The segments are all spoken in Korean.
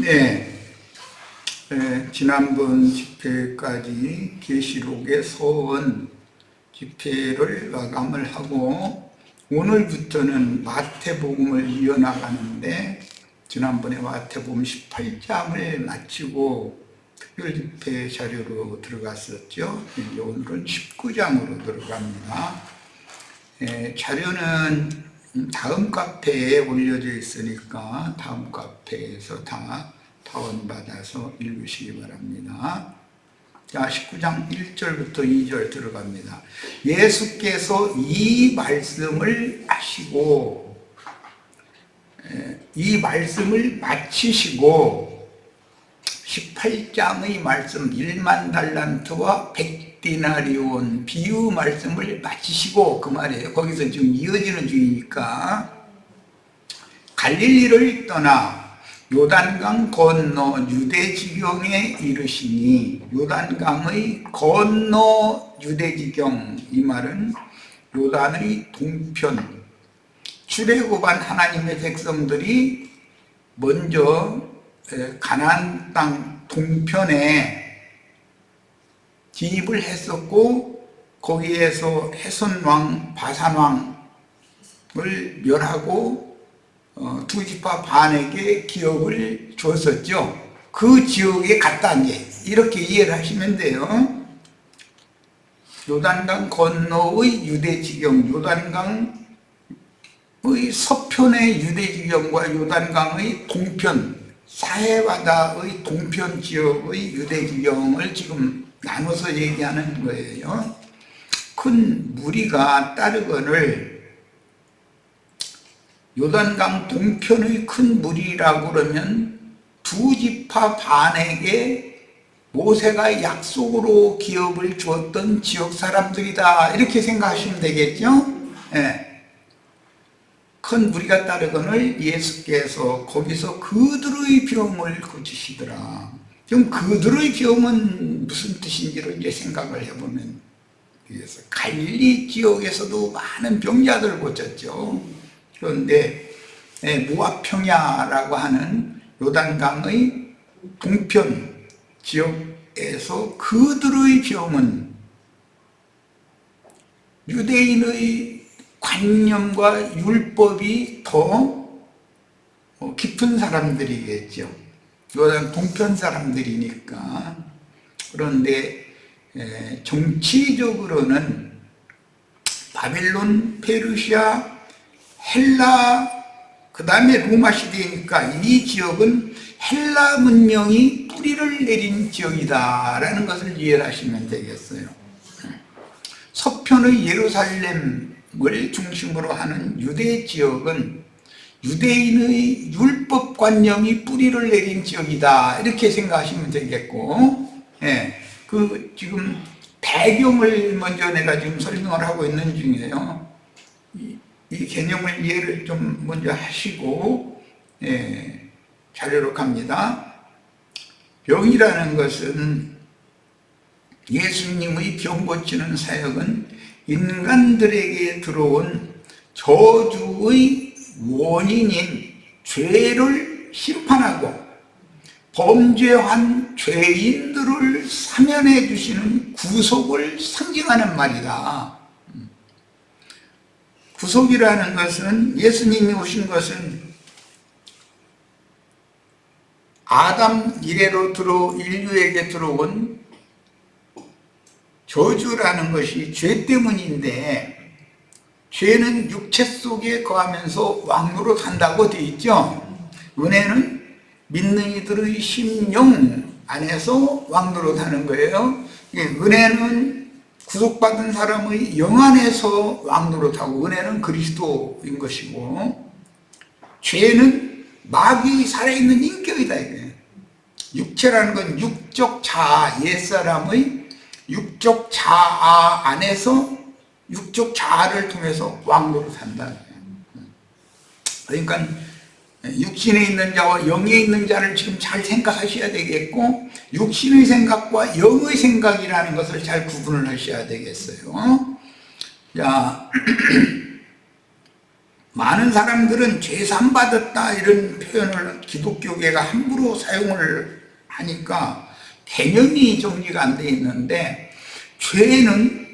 네, 지난번 집회까지 계시록의 서원 집회를 마감을 하고 오늘부터는 마태복음을 이어나가는데, 지난번에 마태복음 18장을 마치고 특별집회 자료로 들어갔었죠. 이제 오늘은 19장으로 들어갑니다. 자료는 다음 카페에 올려져 있으니까 다음 카페에서 다 다운받아서 읽으시기 바랍니다. 자, 19장 1절부터 2절 들어갑니다. 예수께서 이 말씀을 하시고 이 말씀을 마치시고 18장의 말씀 1만 달란트와 100디나리온 비유 말씀을 마치시고, 그 말이에요. 거기서 지금 이어지는 중이니까 갈릴리를 떠나 요단강 건너 유대지경에 이르시니, 요단강의 건너 유대지경, 이 말은 요단의 동편, 출애굽한 하나님의 백성들이 먼저 가나안 땅 동편에 진입을 했었고, 거기에서 해손왕 바산왕을 멸하고 두 지파 반에게 기업을 줬었죠. 그 지역에 갔다, 이제 이렇게 이해를 하시면 돼요. 요단강 건너의 유대지경, 요단강의 서편의 유대지경과 요단강의 동편, 사해바다의 동편 지역의 유대지경을 지금 나눠서 얘기하는 거예요. 큰 무리가 따르거늘, 요단강 동편의 큰 무리라고 그러면 두 지파 반에게 모세가 약속으로 기업을 주었던 지역 사람들이다, 이렇게 생각하시면 되겠죠. 네. 큰 무리가 따르거늘 예수께서 거기서 그들의 병을 고치시더라. 지금 그들의 병은 무슨 뜻인지를 이제 생각을 해보면 되겠어. 갈릴리 지역에서도 많은 병자들을 고쳤죠. 그런데 모압 평야라고 하는 요단강의 동편 지역에서 그들의 병은 유대인의 관념과 율법이 더 깊은 사람들이겠죠. 요단 동편 사람들이니까. 그런데 정치적으로는 바벨론, 페르시아, 헬라, 그 다음에 로마 시대니까 이 지역은 헬라 문명이 뿌리를 내린 지역이다 라는 것을 이해하시면 되겠어요. 서편의 예루살렘을 중심으로 하는 유대 지역은 유대인의 율법관념이 뿌리를 내린 지역이다, 이렇게 생각하시면 되겠고, 지금 배경을 먼저 내가 지금 설명을 하고 있는 중이에요. 이 개념을 이해를 좀 먼저 하시고 자료로 갑니다. 병이라는 것은, 예수님의 병 고치는 사역은 인간들에게 들어온 저주의 원인인 죄를 심판하고 범죄한 죄인들을 사면해 주시는 구속을 상징하는 말이다. 구속이라는 것은, 예수님이 오신 것은 아담 이래로 인류에게 들어온 저주라는 것이 죄 때문인데, 죄는 육체 속에 거하면서 왕노릇 한다고 되어 있죠. 은혜는 믿는 이들의 심령 안에서 왕노릇 하는 거예요. 은혜는 구속받은 사람의 영 안에서 왕노릇하고, 은혜는 그리스도인 것이고, 죄는 마귀의 살아있는 인격이다, 이거예요. 육체라는 건 육적 자아, 옛사람의 육적 자아 안에서 육적 자아를 통해서 왕노릇한다. 그러니까 육신에 있는 자와 영에 있는 자를 지금 잘 생각하셔야 되겠고, 육신의 생각과 영의 생각이라는 것을 잘 구분을 하셔야 되겠어요. 자, 많은 사람들은 죄산 받았다 이런 표현을 기독교계가 함부로 사용을 하니까 개념이 정리가 안 돼 있는데, 죄는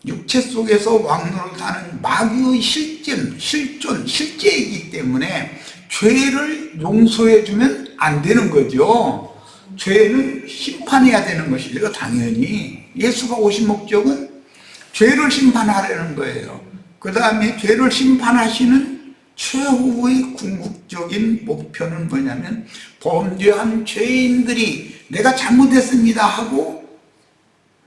육체 속에서 왕노릇하는 마귀의 실제이기 때문에 죄를 용서해주면 안 되는 거죠. 죄는 심판해야 되는 것이죠. 당연히 예수가 오신 목적은 죄를 심판하려는 거예요. 그 다음에 죄를 심판하시는 최후의 궁극적인 목표는 뭐냐면, 범죄한 죄인들이 내가 잘못했습니다 하고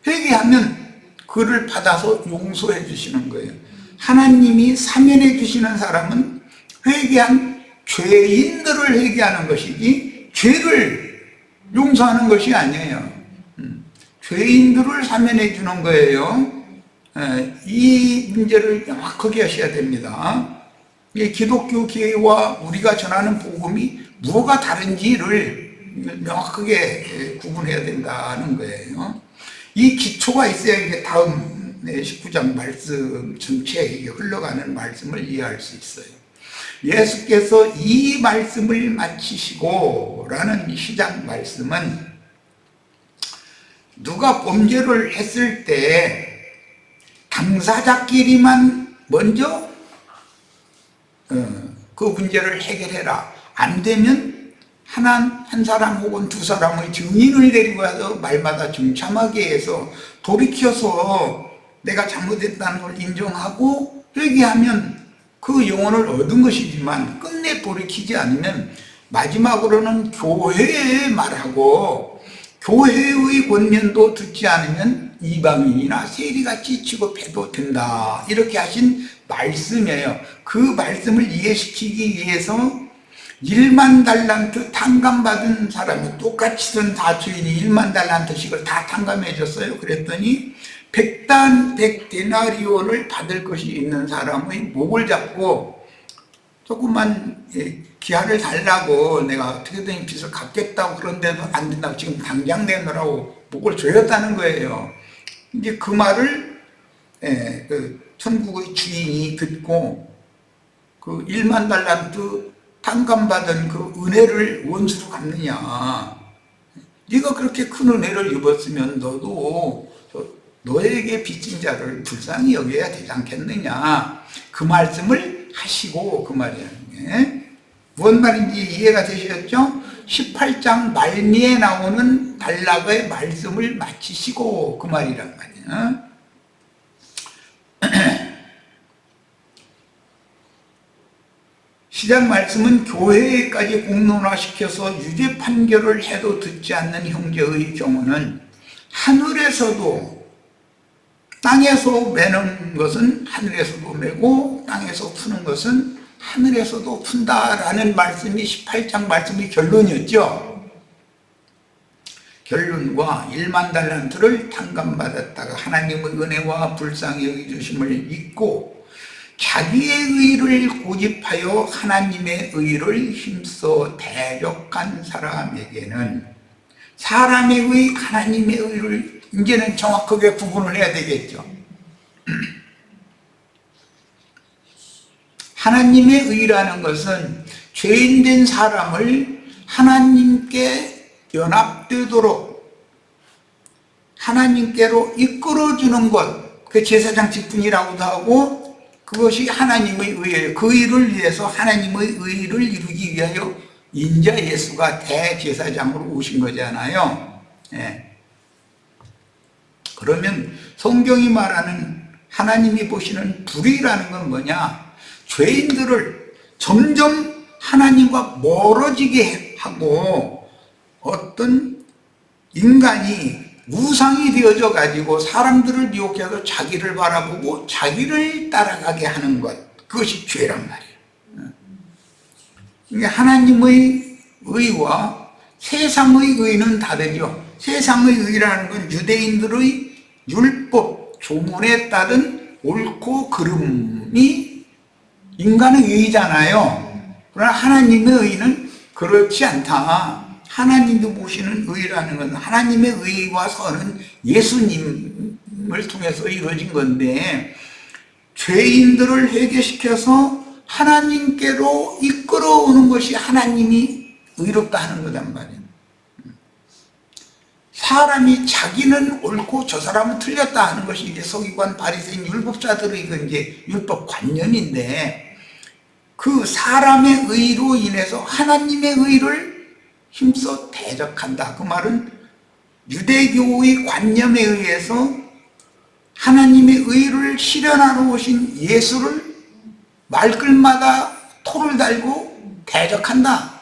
회개하면 그를 받아서 용서해 주시는 거예요. 하나님이 사면해 주시는 사람은 회개한 죄인들을 회개하는 것이지 죄를 용서하는 것이 아니에요. 죄인들을 사면해 주는 거예요. 이 문제를 명확하게 하셔야 됩니다. 기독교계와 우리가 전하는 복음이 뭐가 다른지를 명확하게 구분해야 된다는 거예요. 이 기초가 있어야 이제 다음 19장 말씀 전체에 흘러가는 말씀을 이해할 수 있어요. 예수께서 이 말씀을 마치시고 라는 시작 말씀은 누가 범죄를 했을 때 당사자끼리만 먼저 그 문제를 해결해라. 안 되면 한 사람 혹은 두 사람의 증인을 데리고 와서 말마다 중참하게 해서 돌이켜서 내가 잘못했다는 걸 인정하고 회개하면 그 영혼을 얻은 것이지만, 끝내 돌이키지 않으면 마지막으로는 교회에 말하고 교회의 권면도 듣지 않으면 이방인이나 세리같이 취급해도 된다. 이렇게 하신 말씀이에요. 그 말씀을 이해시키기 위해서 1만 달란트 탕감받은 사람이, 똑같이 쓴 다주인이 1만 달란트씩을 다 탕감해 줬어요. 그랬더니 100데나리온을 받을 것이 있는 사람의 목을 잡고 조금만 기한을 달라고, 내가 어떻게든 빚을 갚겠다고, 그런데도 안 된다고, 지금 당장 내놓으라고 목을 조였다는 거예요. 이제 그 말을 그 천국의 주인이 듣고 그 1만 달란트 탕감받은 그 은혜를 원수로 갚느냐, 네가 그렇게 큰 은혜를 입었으면 너도 너에게 빚진 자를 불쌍히 여겨야 되지 않겠느냐, 그 말씀을 하시고, 그 말이에요. 뭔 말인지 이해가 되셨죠? 18장 말미에 나오는 단락의 말씀을 마치시고, 그 말이란 말이에요. 시작 말씀은 교회까지 공론화시켜서 유죄 판결을 해도 듣지 않는 형제의 경우는 하늘에서도, 땅에서 매는 것은 하늘에서도 매고 땅에서 푸는 것은 하늘에서도 푼다라는 말씀이 18장 말씀의 결론이었죠. 결론과 1만 달란트를 탕감받았다가 하나님의 은혜와 불쌍히 여겨주심을 잊고 자기의 의를 고집하여 하나님의 의를 힘써 대적한 사람에게는, 사람의 의, 하나님의 의를 이제는 정확하게 구분을 해야 되겠죠. 하나님의 의라는 것은 죄인된 사람을 하나님께 연합되도록 하나님께로 이끌어주는 것, 그 제사장 직분이라고도 하고, 그것이 하나님의 의예요. 그 일을 위해서 하나님의 의를 이루기 위하여 인자 예수가 대제사장으로 오신 거잖아요. 그러면 성경이 말하는 하나님이 보시는 불의라는 건 뭐냐? 죄인들을 점점 하나님과 멀어지게 하고, 어떤 인간이 우상이 되어져 가지고 사람들을 미혹해서 자기를 바라보고 자기를 따라가게 하는 것, 그것이 죄란 말이에요. 이게 하나님의 의와 세상의 의는 다르죠. 세상의 의라는 건 유대인들의 율법, 조문에 따른 옳고 그름이 인간의 의잖아요. 그러나 하나님의 의는 그렇지 않다. 하나님도 보시는 의라는 건, 하나님의 의와 선은 예수님을 통해서 이루어진 건데, 죄인들을 회개시켜서 하나님께로 이끌어오는 것이 하나님이 의롭다 하는 거단 말이에요. 사람이 자기는 옳고 저 사람은 틀렸다 하는 것이 이제 서기관, 바리새인, 율법자들의 이제 율법 관념인데, 그 사람의 의로 인해서 하나님의 의를 힘써 대적한다. 그 말은 유대교의 관념에 의해서 하나님의 의를 실현하러 오신 예수를 말글마다 토를 달고 대적한다.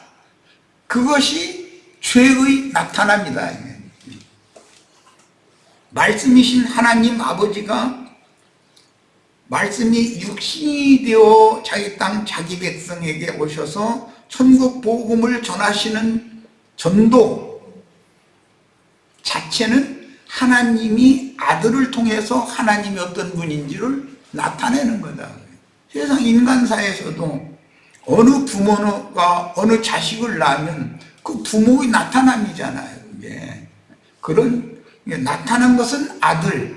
그것이 죄의 나타납니다. 말씀이신 하나님 아버지가 말씀이 육신이 되어 자기 땅 자기 백성에게 오셔서 천국 복음을 전하시는 전도 자체는 하나님이 아들을 통해서 하나님이 어떤 분인지를 나타내는 거다. 세상 인간사에서도 어느 부모가 어느 자식을 낳으면 그 부모의 나타남이잖아요. 그런 나타난 것은 아들,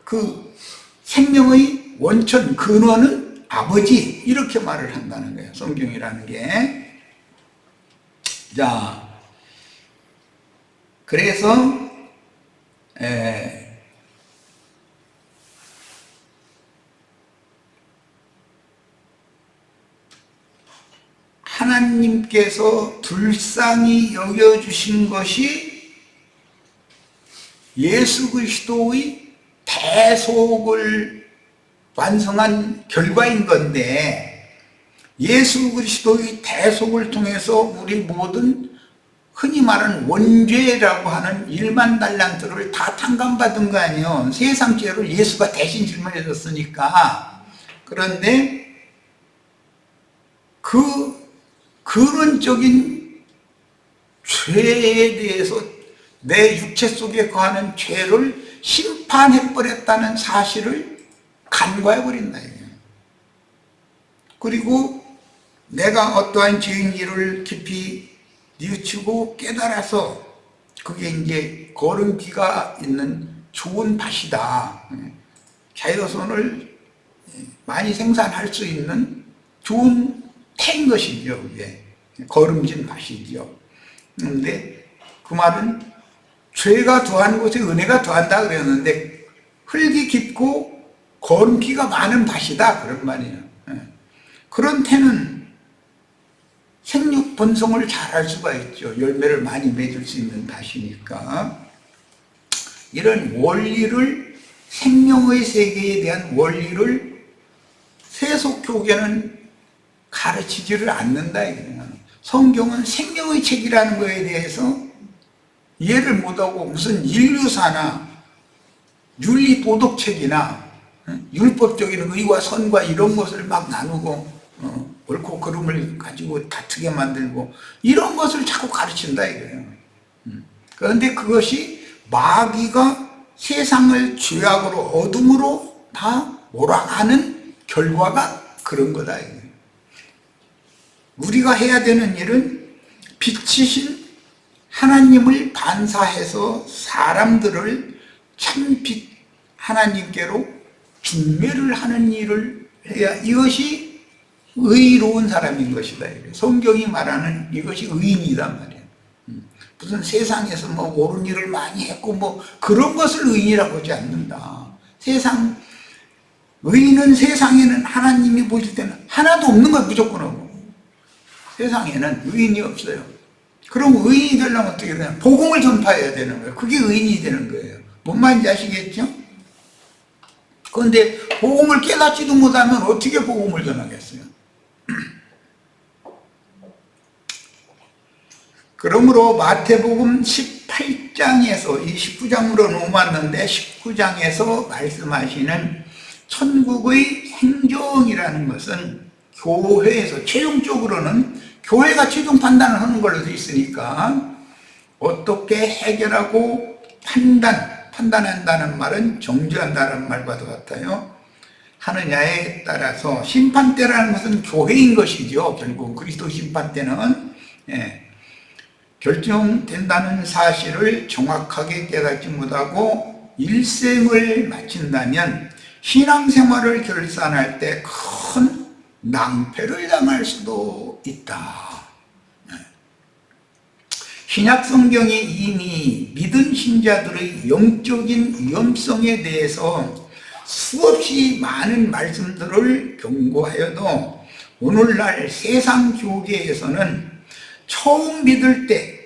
그 생명의 원천 근원은 아버지, 이렇게 말을 한다는 거예요. 성경이라는 게. 자, 그래서 하나님께서 불쌍히 여겨주신 것이 예수 그리스도의 대속을 완성한 결과인 건데, 예수 그리스도의 대속을 통해서 우리 모든 흔히 말하는 원죄라고 하는 1만 달란트를 다 탕감받은 거 아니에요. 세상 죄를 예수가 대신 짊어져 줬으니까. 그런데 그 근원적인 죄에 대해서 내 육체 속에 거하는 죄를 심판해버렸다는 사실을 간과해버린다. 그리고 내가 어떠한 죄인지를 깊이 뉘우치고 깨달아서 그게 이제 거름기가 있는 좋은 밭이다. 자연선을 많이 생산할 수 있는 좋은 태인 것이죠. 그게 거름진 밭이죠. 그런데 그 말은 죄가 더한 곳에 은혜가 더한다 그랬는데, 흙이 깊고 거름기가 많은 밭이다 그런 말이에요. 그런 태는 생육 번성을 잘할 수가 있죠. 열매를 많이 맺을 수 있는 밭이니까. 이런 원리를, 생명의 세계에 대한 원리를 세속교계는 가르치지를 않는다. 성경은 생명의 책이라는 것에 대해서 이해를 못하고 무슨 인류사나 윤리도덕책이나 율법적인 의와 선과 이런 것을 막 나누고 옳고 그름을 가지고 다투게 만들고 이런 것을 자꾸 가르친다 이거예요. 그런데 그것이 마귀가 세상을 죄악으로 어둠으로 다 몰아가는 결과가 그런 거다 이거예요. 우리가 해야 되는 일은 빛이신 하나님을 반사해서 사람들을 참빛 하나님께로 중매를 하는 일을 해야 이것이 의로운 사람인 것이다. 성경이 말하는 이것이 의인이란 말이에요. 무슨 세상에서 뭐 옳은 일을 많이 했고 뭐 그런 것을 의인이라고 하지 않는다. 의인은 세상에는 하나님이 보실 때는 하나도 없는 거예요. 무조건 없고. 세상에는 의인이 없어요. 그럼 의인이 되려면 어떻게 되냐? 복음을 전파해야 되는 거예요. 그게 의인이 되는 거예요. 뭔 말인지 아시겠죠? 그런데 복음을 깨닫지도 못하면 어떻게 복음을 전하겠어요? 그러므로 마태복음 18장에서 이 19장으로 넘어왔는데 19장에서 말씀하시는 천국의 행정이라는 것은 교회에서 최종적으로는 교회가 최종 판단을 하는 걸로 되어 있으니까 어떻게 해결하고 판단한다는 말은 정죄한다는 말과도 같아요. 하느냐에 따라서 심판대라는 것은 교회인 것이죠. 결국 그리스도 심판대는 결정된다는 사실을 정확하게 깨닫지 못하고 일생을 마친다면 신앙생활을 결산할 때 큰 낭패를 당할 수도 있다. 신약 성경이 이미 믿은 신자들의 영적인 위험성에 대해서 수없이 많은 말씀들을 경고하여도 오늘날 세상 교계에서는 처음 믿을 때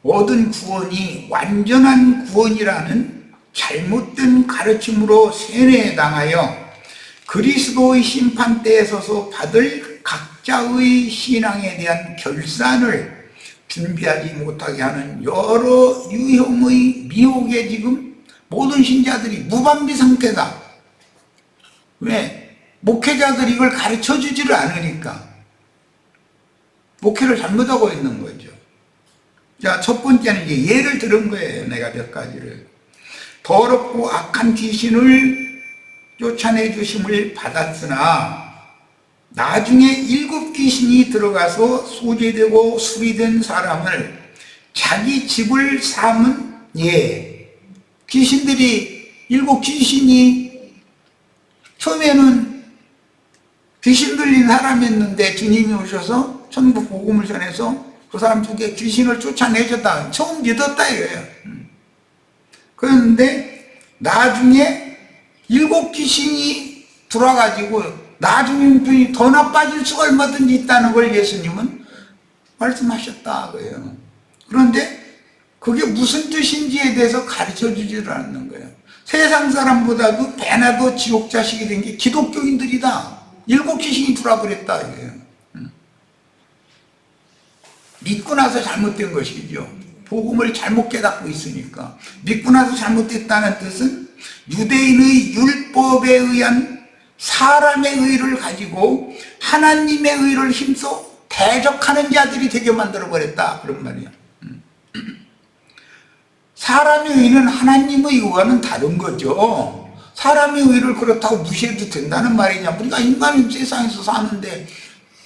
얻은 구원이 완전한 구원이라는 잘못된 가르침으로 세뇌당하여 그리스도의 심판대에 서서 받을 각자의 신앙에 대한 결산을 준비하지 못하게 하는 여러 유형의 미혹에 지금 모든 신자들이 무방비 상태다. 왜? 목회자들이 이걸 가르쳐 주지를 않으니까 목회를 잘못하고 있는 거죠. 자, 첫 번째는 이제 예를 들은 거예요. 내가 몇 가지를. 더럽고 악한 귀신을 쫓아내 주심을 받았으나 나중에 7 귀신이 들어가서 소재되고 수리된 사람을 자기 집을 삼은 예. 귀신들이 7 귀신이 처음에는 귀신 들린 사람이었는데 주님이 오셔서 천국 복음을 전해서 그 사람 속에 귀신을 쫓아내줬다. 처음 믿었다 이거예요. 그런데 나중에 7 귀신이 들어와가지고 나중에 더 나빠질 수가 얼마든지 있다는 걸 예수님은 말씀하셨다 그래요. 그런데 그게 무슨 뜻인지에 대해서 가르쳐 주지를 않는 거예요. 세상 사람보다도 배나 더 지옥 자식이 된 게 기독교인들이다. 7 귀신이 들어와 그랬다 이거예요. 믿고 나서 잘못된 것이죠. 복음을 잘못 깨닫고 있으니까. 믿고 나서 잘못됐다는 뜻은 유대인의 율법에 의한 사람의 의를 가지고 하나님의 의를 힘써 대적하는 자들이 되게 만들어버렸다 그런 말이야. 사람의 의는 하나님의 의와는 다른 거죠. 사람의 의를 그렇다고 무시해도 된다는 말이냐. 우리가 인간은 세상에서 사는데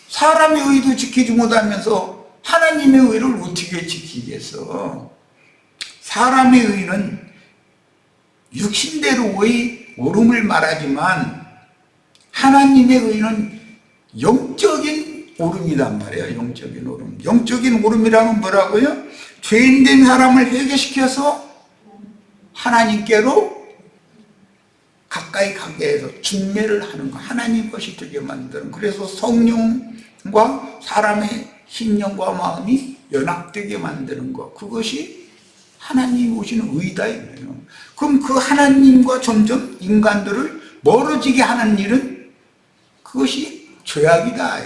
사람의 의도 지키지 못하면서 하나님의 의를 어떻게 지키겠어. 사람의 의는 육신대로의 옳음을 말하지만 하나님의 의는 영적인 옳음이란 말이에요. 영적인 옳음. 영적인 옳음이라면 뭐라고요? 죄인된 사람을 회개시켜서 하나님께로 가까이 가게 해서 중매를 하는 거. 하나님 것이 되게 만드는. 그래서 성령과 사람의 심령과 마음이 연합되게 만드는 것. 그것이 하나님 오시는 의다. 그럼 그 하나님과 점점 인간들을 멀어지게 하는 일은 그것이 죄악이다.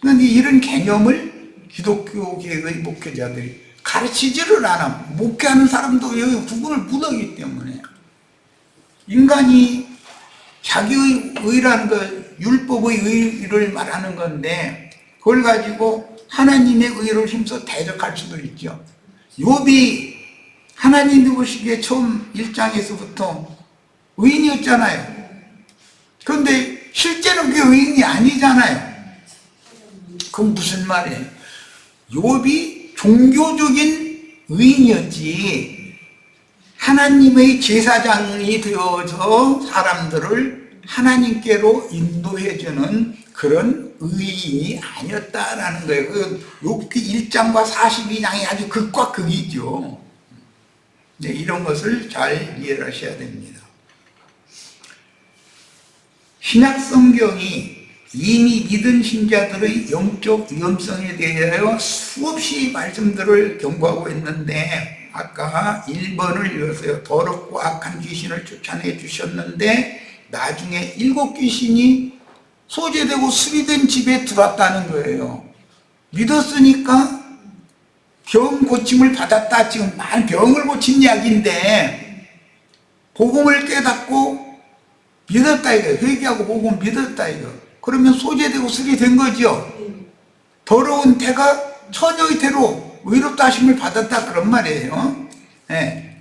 그런데 이런 개념을 기독교계의 목회자들이 가르치지를 않아. 목회하는 사람도 여기 구분을 못하기 때문에 인간이 자기의 의라는 것, 율법의 의를 말하는 건데 그걸 가지고 하나님의 의를 힘써 대적할 수도 있죠. 욥이 하나님이 보시기에 처음 1장에서부터 의인이었잖아요. 그런데 실제는 그게 의인이 아니잖아요. 그건 무슨 말이에요? 욥이 종교적인 의인이었지 하나님의 제사장이 되어서 사람들을 하나님께로 인도해주는 그런 의인이 아니었다라는 거예요. 욥기 1장과 42장이 아주 극과 극이죠. 네, 이런 것을 잘 이해를 하셔야 됩니다. 신약 성경이 이미 믿은 신자들의 영적 위험성에 대하여 수없이 말씀들을 경고하고 있는데 아까 1번을 읽었어요. 더럽고 악한 귀신을 쫓아내 주셨는데 나중에 7 귀신이 소재되고 수리된 집에 들어왔다는 거예요. 믿었으니까 병 고침을 받았다. 지금 병을 고친 이야기인데 복음을 깨닫고 믿었다 이거. 회개하고 복음 믿었다 이거. 그러면 소재되고 수리된 거죠. 더러운 태가 처녀의 태로 의롭다 하심을 받았다 그런 말이에요. 네.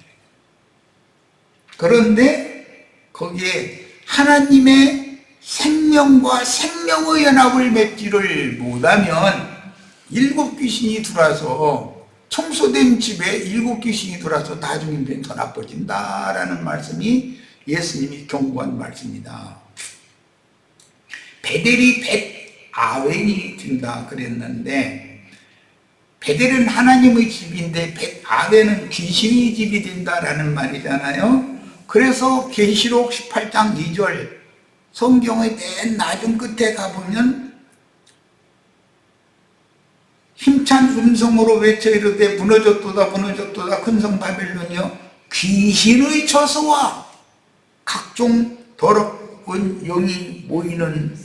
그런데 거기에 하나님의 생명과 생명의 연합을 맺지를 못하면 7 귀신이 들어와서 청소된 집에 7 귀신이 들어와서 나중에 더 나빠진다라는 말씀이 예수님이 경고한 말씀이다. 베델이 벳아웬이 된다 그랬는데, 베델은 하나님의 집인데 벳아웬은 귀신의 집이 된다라는 말이잖아요. 그래서 계시록 18장 2절 성경의 맨 나중 끝에 가보면 힘찬 음성으로 외쳐 이르되 무너졌도다 무너졌도다 큰 성 바벨론이여 귀신의 처소와 각종 더러운 영이 모이는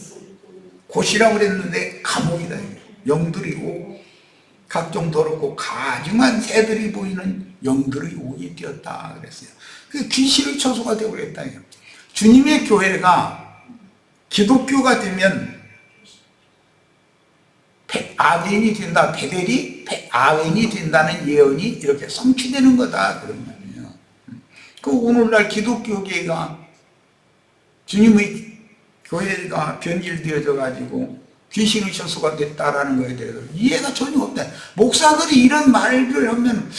곳이라고 그랬는데 감옥이다. 영들이고 각종 더럽고 가증한 새들이 보이는 영들의 옥이 되었다 그랬어요. 그 귀신의 처소가 되어버렸다. 주님의 교회가 기독교가 되면 벳아웬이 된다. 베델이 벳아웬이 된다는 예언이 이렇게 성취되는 거다 그런 말이에요. 그 오늘날 기독교계가 주님의 교회가 변질되어져 가지고 귀신의 처소가 됐다라는 거에 대해서 이해가 전혀 없다. 목사들이 이런 말을 하면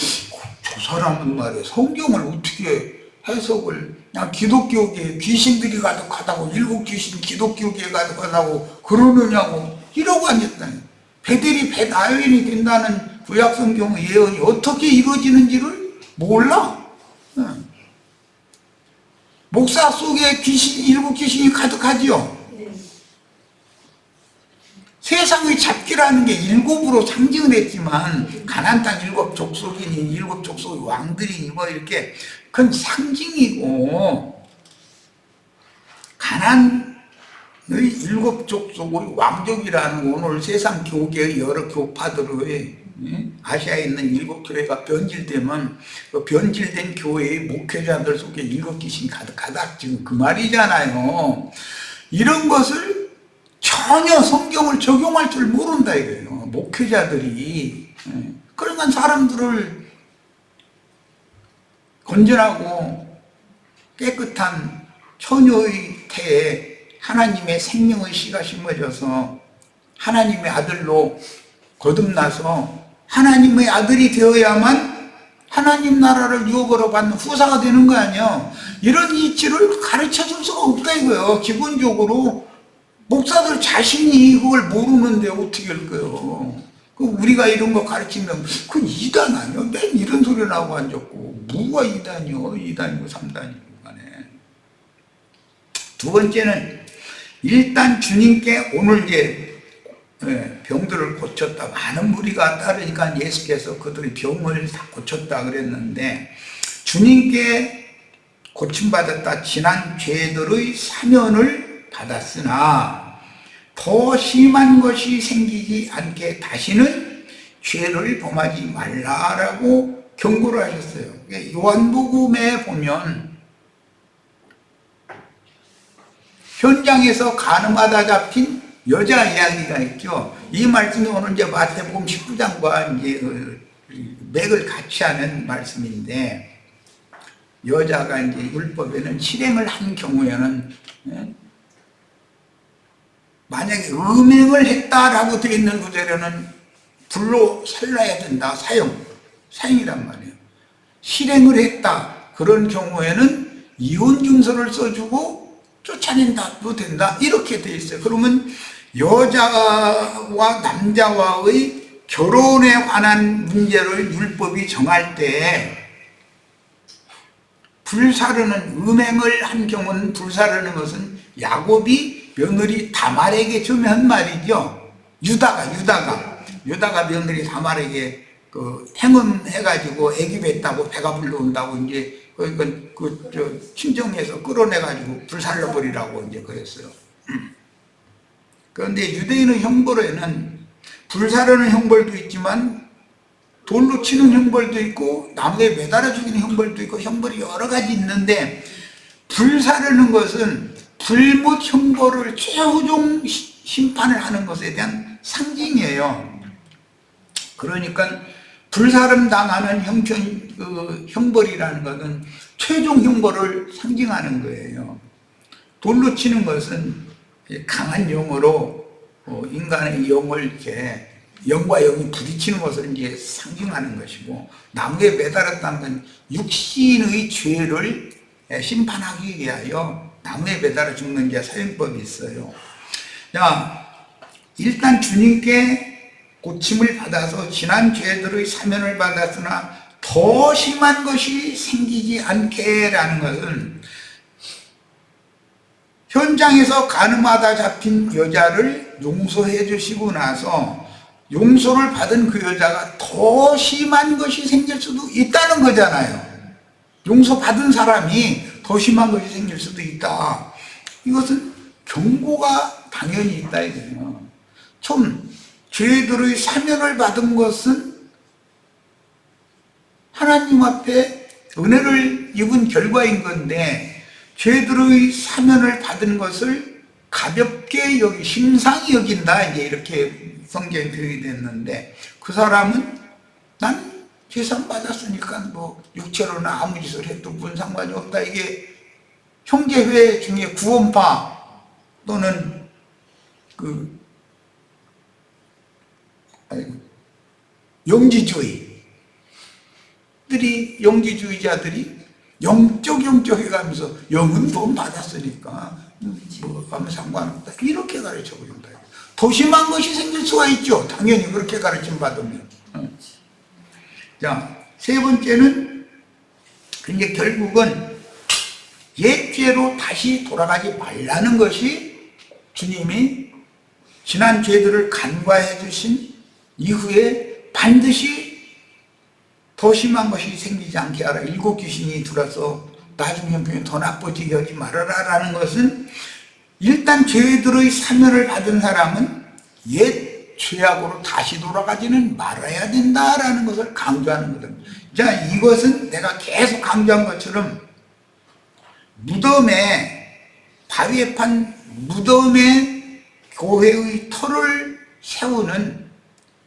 저 사람은 말이야 성경을 어떻게 해석을 그냥 기독교계에 귀신들이 가득하다고 일곱 귀신 기독교계에 가득하다고 그러느냐고 이러고 앉았다. 베델이 벳아웬이 된다는 구약성경의 예언이 어떻게 이루어지는지를 몰라. 목사 속에 일곱 귀신이 가득하지요. 세상의 잡기라는 게 일곱으로 상징을 했지만 가나안 땅 일곱 족속이니 일곱 족속의 왕들이니 뭐 이렇게 그건 상징이고, 가나안의 일곱 족속의 왕족이라는 오늘 세상 교계의 여러 교파들의 아시아에 있는 일곱 교회가 변질되면 그 변질된 교회의 목회자들 속에 일곱 귀신이 가득하다 지금 그 말이잖아요. 이런 것을 전혀 성경을 적용할 줄 모른다 이거예요. 목회자들이. 그러니까 사람들을 건전하고 깨끗한 처녀의 태에 하나님의 생명의 씨가 심어져서 하나님의 아들로 거듭나서 하나님의 아들이 되어야만 하나님 나라를 유업으로 받는 후사가 되는 거 아니에요. 이런 이치를 가르쳐 줄 수가 없다 이거예요. 기본적으로 목사들 자신이 그걸 모르는데 어떻게 할 거예요. 우리가 이런 거 가르치면 그 이단 아니요? 맨 이런 소리 나고 앉았고 뭐가 이단이요? 이단이고 삼단이고 간에. 두 번째는 일단 주님께 오늘 이제 병들을 고쳤다. 많은 무리가 따르니까 예수께서 그들의 병을 다 고쳤다 그랬는데, 주님께 고침받았다. 지난 죄들의 사면을 받았으나 더 심한 것이 생기지 않게 다시는 죄를 범하지 말라라고 경고를 하셨어요. 요한복음에 보면 현장에서 간음하다 잡힌 여자 이야기가 있죠. 이 말씀이 오늘 이제 마태복음 19장과 이제 맥을 같이 하는 말씀인데, 여자가 이제 율법에는 실행을 한 경우에는 만약에 음행을 했다라고 되어 있는 구절에는 불로 살라야 된다. 사형이란 말이에요. 실행을 했다. 그런 경우에는 이혼 증서를 써주고 쫓아낸다도 된다. 이렇게 되어 있어요. 그러면 여자와 남자와의 결혼에 관한 문제를 율법이 정할 때 불사르는 음행을 한 경우는 불사르는 것은 야곱이 며느리 다말에게 주면 말이죠. 유다가 며느리 다말에게 그 행음해가지고 애기했다고 배가 불러온다고 이제 친정에서 끌어내가지고 불살러 버리라고 이제 그랬어요. 그런데 유대인의 형벌에는 불사르는 형벌도 있지만 돌로 치는 형벌도 있고 나무에 매달아 죽이는 형벌도 있고 형벌이 여러 가지 있는데, 불사르는 것은 불못 형벌을 최후종 심판을 하는 것에 대한 상징이에요. 그러니까 불사름 당하는 형벌이라는 것은 최종 형벌을 상징하는 거예요. 돌로 치는 것은 강한 영으로 인간의 영을 이렇게 영과 영이 부딪히는 것을 이제 상징하는 것이고, 나무에 매달았다는 건 육신의 죄를 심판하기 위하여 나무에 매달아 죽는 게 사형법이 있어요. 자, 일단 주님께 고침을 받아서 지난 죄들의 사면을 받았으나 더 심한 것이 생기지 않게라는 것은 현장에서 가늠하다 잡힌 여자를 용서해 주시고 나서 용서를 받은 그 여자가 더 심한 것이 생길 수도 있다는 거잖아요. 용서받은 사람이 더 심한 것이 생길 수도 있다. 이것은 경고가 당연히 있다 이거예요. 좀 죄들의 사면을 받은 것은 하나님 앞에 은혜를 입은 결과인 건데 죄들의 사면을 받은 것을 가볍게 심상히 여긴다 이제 이렇게 성경에 표현이 됐는데 그 사람은 난 죄상 받았으니까 뭐 육체로나 아무 짓을 해도 무슨 상관이 없다. 이게 형제회 중에 구원파 또는 영지주의자들이 영적 해가면서 영은 돈 받았으니까 뭐 아무 상관없다 이렇게 가르쳐 버린다. 더 심한 것이 생길 수가 있죠. 당연히 그렇게 가르침 받으면. 자, 세 번째는 이제 결국은 옛죄로 다시 돌아가지 말라는 것이 주님이 지난 죄들을 간과해 주신 이후에 반드시 더 심한 것이 생기지 않게 하라. 일곱 귀신이 들어서 나중 형편이 더 나빠지게 하지 말아라 라는 것은 일단 죄들의 사면을 받은 사람은 옛 죄악으로 다시 돌아가지는 말아야 된다라는 것을 강조하는 거거든요. 자, 이것은 내가 계속 강조한 것처럼 바위에 판 무덤에 교회의 터를 세우는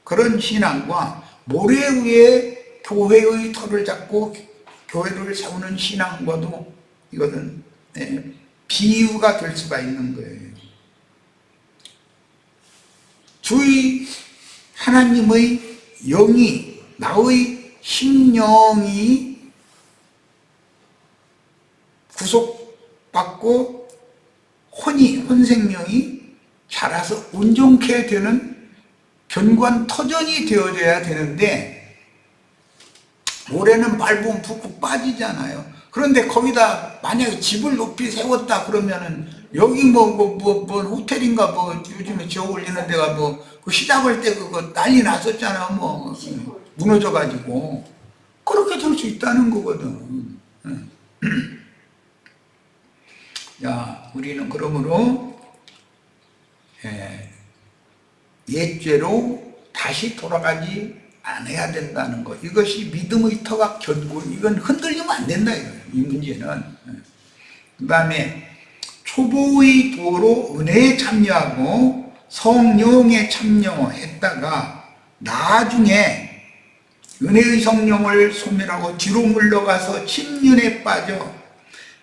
그런 신앙과 모래 위에 교회의 터를 잡고 교회를 세우는 신앙과도 이것은 비유가 될 수가 있는 거예요. 주의 하나님의 영이 나의 심령이 구속받고 혼생명이 자라서 온전케 되는 견고한 터전이 되어져야 되는데 모래는 밟으면 푹푹 빠지잖아요. 그런데 거기다 만약에 집을 높이 세웠다 그러면은 여기 뭐 호텔인가 뭐 요즘에 지어 올리는 데가 그 시작할 때 그거 난리 났었잖아. 무너져 가지고 그렇게 될 수 있다는 거거든. 야, 우리는 그러므로 옛죄로 다시 돌아가지 않아야 된다는 것. 이것이 믿음의 터가 견고, 이건 흔들리면 안 된다 이거예요. 이 문제는. 그 다음에 초보의 도로 은혜에 참여하고 성령에 참여했다가 나중에 은혜의 성령을 소멸하고 뒤로 물러가서 침륜에 빠져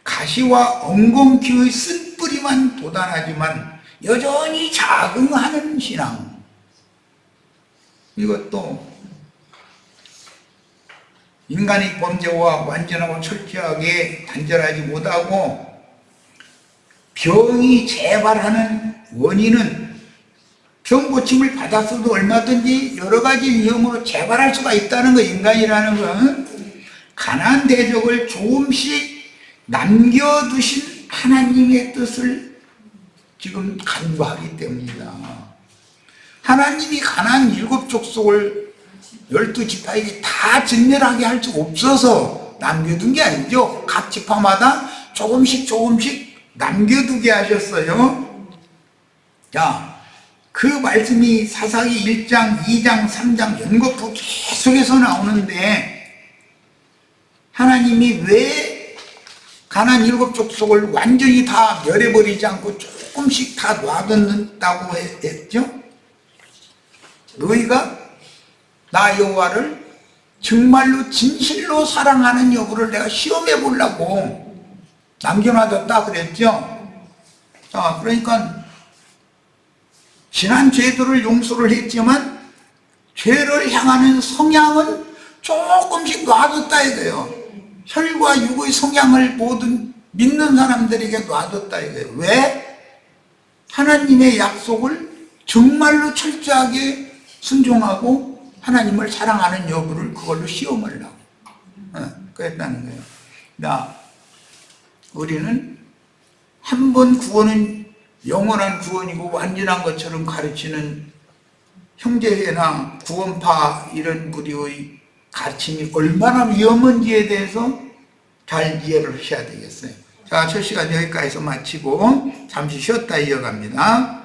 가시와 엉겅퀴의 쓴뿌리만 돋아나지만 여전히 자긍하는 신앙. 이것도 인간의 범죄와 완전하고 철저하게 단절하지 못하고 병이 재발하는 원인은 병 고침을 받았어도 얼마든지 여러 가지 위험으로 재발할 수가 있다는 거. 인간이라는 건 가나안 대적을 조금씩 남겨두신 하나님의 뜻을 지금 간과하기 때문이다. 하나님이 가나안 7족속을 12지파에게 다 진멸하게 할 수 없어서 남겨둔 게 아니죠. 각 지파마다 조금씩 남겨두게 하셨어요. 자, 그 말씀이 사사기 1장, 2장, 3장 연거푸 계속해서 나오는데 하나님이 왜 가나안 7족속을 완전히 다 멸해버리지 않고 조금씩 다 놔뒀다고 했죠? 너희가 나 여호와를 정말로 진실로 사랑하는 여부를 내가 시험해 보려고 남겨놔뒀다 그랬죠. 자, 그러니까 지난 죄들을 용서를 했지만 죄를 향하는 성향은 조금씩 놔뒀다 이거예요. 혈과 육의 성향을 모든 믿는 사람들에게 놔뒀다 이거예요. 왜? 하나님의 약속을 정말로 철저하게 순종하고 하나님을 사랑하는 여부를 그걸로 시험을 하고 그랬다는 거예요. 나 우리는 한 번 구원은 영원한 구원이고 완전한 것처럼 가르치는 형제회나 구원파 이런 우리의 가르침이 얼마나 위험한지에 대해서 잘 이해를 하셔야 되겠어요. 자, 첫 시간 여기까지서 마치고 잠시 쉬었다 이어갑니다.